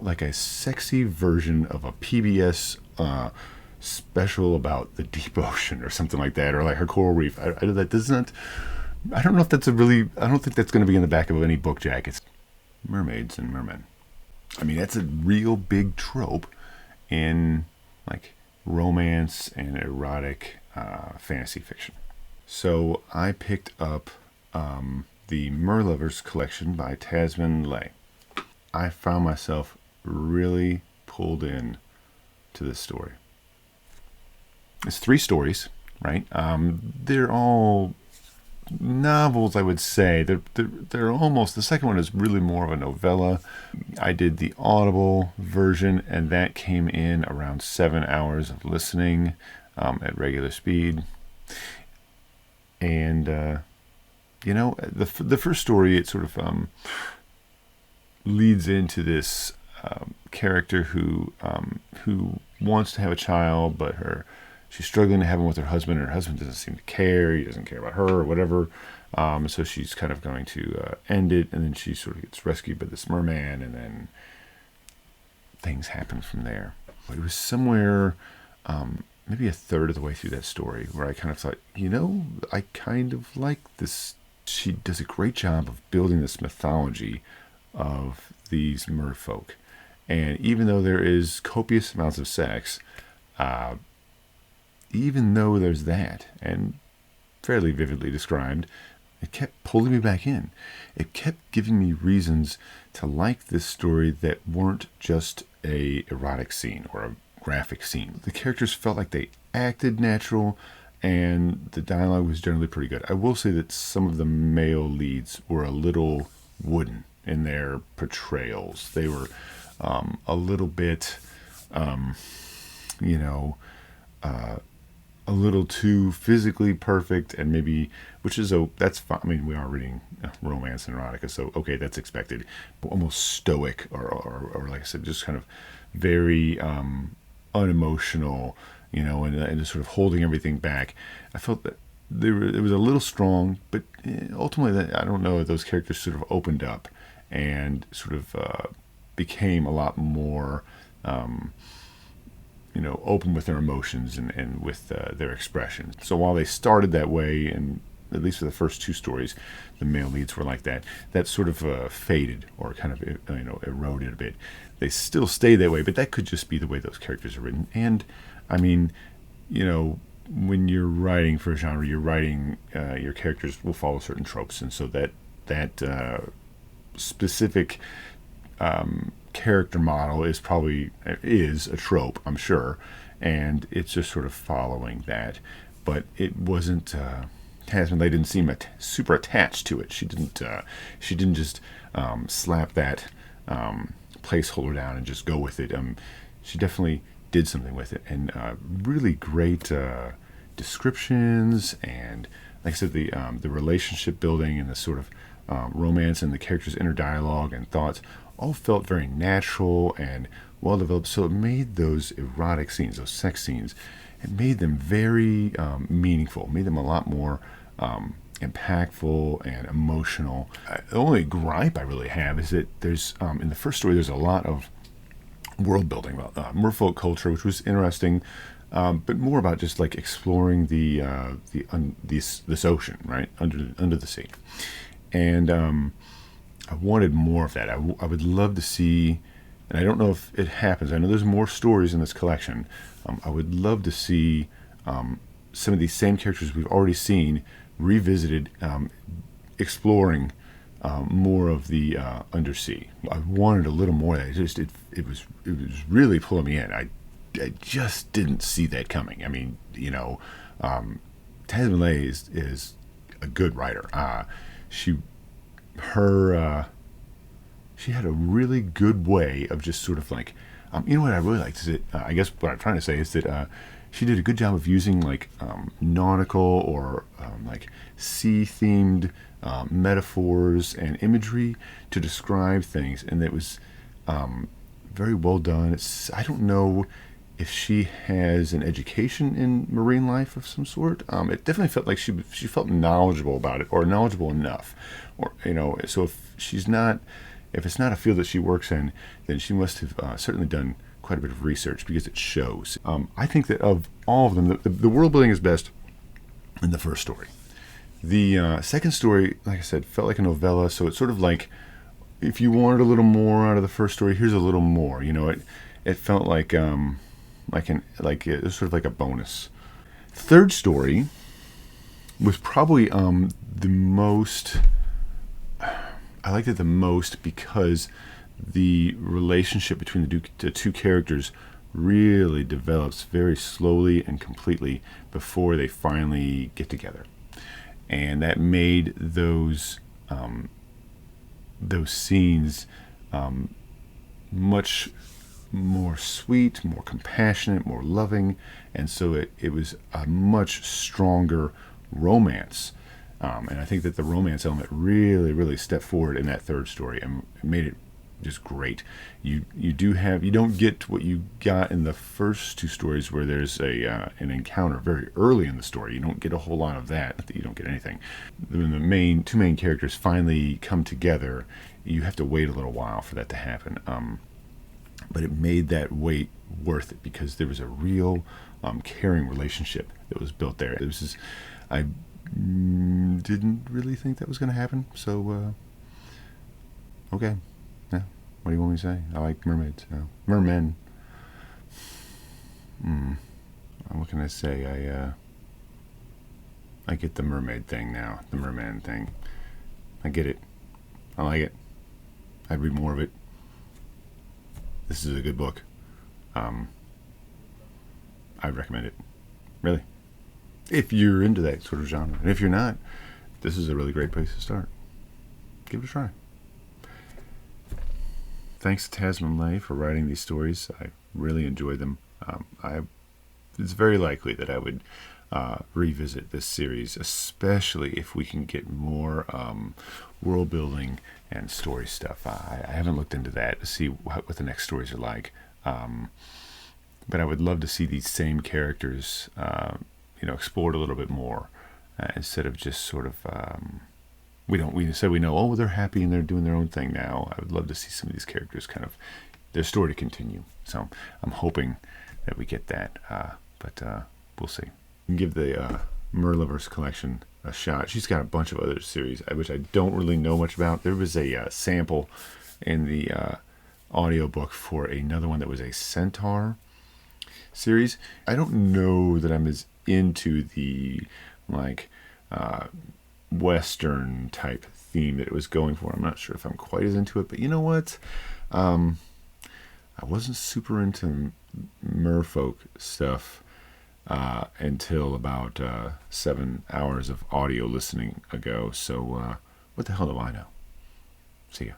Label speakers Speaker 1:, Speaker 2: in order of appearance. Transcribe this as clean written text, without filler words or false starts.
Speaker 1: like a sexy version of a PBS special about the deep ocean or something like that, or like her coral reef. That doesn't. I don't know if that's a really. I don't think that's going to be in the back of any book jackets. Mermaids and mermen. I mean, that's a real big trope in like romance and erotic fantasy fiction. So I picked up the Mer-Lovers collection by Tasman Lay. I found myself really pulled in to this story. It's 3 stories, right? They're all novels, I would say. They're almost, the second one is really more of a novella. I did the Audible version, and that came in around 7 hours of listening at regular speed. And the first story, it sort of leads into this character who wants to have a child, but she's struggling to have one with her husband. Her husband doesn't seem to care. He doesn't care about her or whatever. So she's kind of going to end it, and then she sort of gets rescued by this merman, and then things happen from there. But it was somewhere maybe a third of the way through that story where I kind of thought, I kind of like this. She does a great job of building this mythology of these merfolk. And even though there is copious amounts of sex, even though there's that, and fairly vividly described, it kept pulling me back in. It kept giving me reasons to like this story that weren't just a erotic scene or a graphic scene. The characters felt like they acted natural, and the dialogue was generally pretty good. I will say that some of the male leads were a little wooden in their portrayals. They were a little bit, a little too physically perfect, and maybe, that's fine. I mean, we are reading romance and erotica, so okay, that's expected. Almost stoic, or like I said, just kind of very unemotional, and just sort of holding everything back. I felt that it was a little strong, but ultimately, I don't know, those characters sort of opened up and sort of became a lot more open with their emotions and with their expression. So while they started that way, and at least for the first 2 stories, the male leads were like that sort of faded or kind of eroded a bit. They still stay that way, but that could just be the way those characters are written. And I mean, when you're writing for a genre, you're writing, your characters will follow certain tropes, and so that specific character model is a trope, I'm sure, and it's just sort of following that. But it wasn't. Tasman Lay didn't seem super attached to it. She didn't just slap that placeholder down and just go with it. She definitely did something with it, and really great descriptions, and like I said, the relationship building and the sort of romance and the characters' inner dialogue and thoughts all felt very natural and well developed. So it made those erotic scenes, those sex scenes, it made them very meaningful, made them a lot more impactful and emotional. The only gripe I really have is that there's in the first story there's a lot of world building about merfolk culture, which was interesting, but more about just like exploring this ocean, right, under the sea. And I wanted more of that. I would love to see, and I don't know if it happens. I know there's more stories in this collection. I would love to see some of these same characters we've already seen revisited, exploring more of the undersea. I wanted a little more. It was really pulling me in. I just didn't see that coming. I mean, Tasman Lay is a good writer. She had a really good way of just sort of like, what I really liked is that, I guess what I'm trying to say is that she did a good job of using like nautical or like sea-themed metaphors and imagery to describe things, and it was very well done. I don't know if she has an education in marine life of some sort. It definitely felt like she felt knowledgeable about it, or knowledgeable enough, or so if she's not if it's not a field that she works in, then she must have certainly done quite a bit of research, because it shows. I think that of all of them, the world building is best in the first story. The second story, like I said, felt like a novella, so it's sort of like, if you wanted a little more out of the first story, here's a little more. It felt like it was sort of like a bonus. Third story was probably the most. I liked it the most because the relationship between the two characters really develops very slowly and completely before they finally get together, and that made those scenes much more sweet, more compassionate, more loving, and so it was a much stronger romance. And I think that the romance element really, really stepped forward in that third story and made it just great. You don't get what you got in the first two stories, where there's an encounter very early in the story. You don't get a whole lot of that. Not that you don't get anything. When the two main characters finally come together, you have to wait a little while for that to happen. But it made that wait worth it, because there was a real caring relationship that was built there. I didn't really think that was going to happen, so okay. Yeah. What do you want me to say? I like mermaids. Mermen. What can I say? I get the mermaid thing now. The merman thing. I get it. I like it. I'd read more of it. This is a good book. I'd recommend it. Really. If you're into that sort of genre. And if you're not, this is a really great place to start. Give it a try. Thanks to Tasman Lay for writing these stories. I really enjoyed them. It's very likely that I would revisit this series, especially if we can get more world building and story stuff. I haven't looked into that to see what the next stories are like. But I would love to see these same characters explored a little bit more, instead of just sort of we said we know, oh, they're happy and they're doing their own thing now. I would love to see some of these characters kind of their story to continue. So I'm hoping that we get that, but we'll see. You can give the Mer-lovers collection a shot. She's got a bunch of other series which I don't really know much about. There was a sample in the audiobook for another one that was a centaur series. I don't know that I'm as into the Western type theme that it was going for. I'm not sure if I'm quite as into it, but you know what? I wasn't super into merfolk stuff until about 7 hours of audio listening ago. So what the hell do I know? See ya.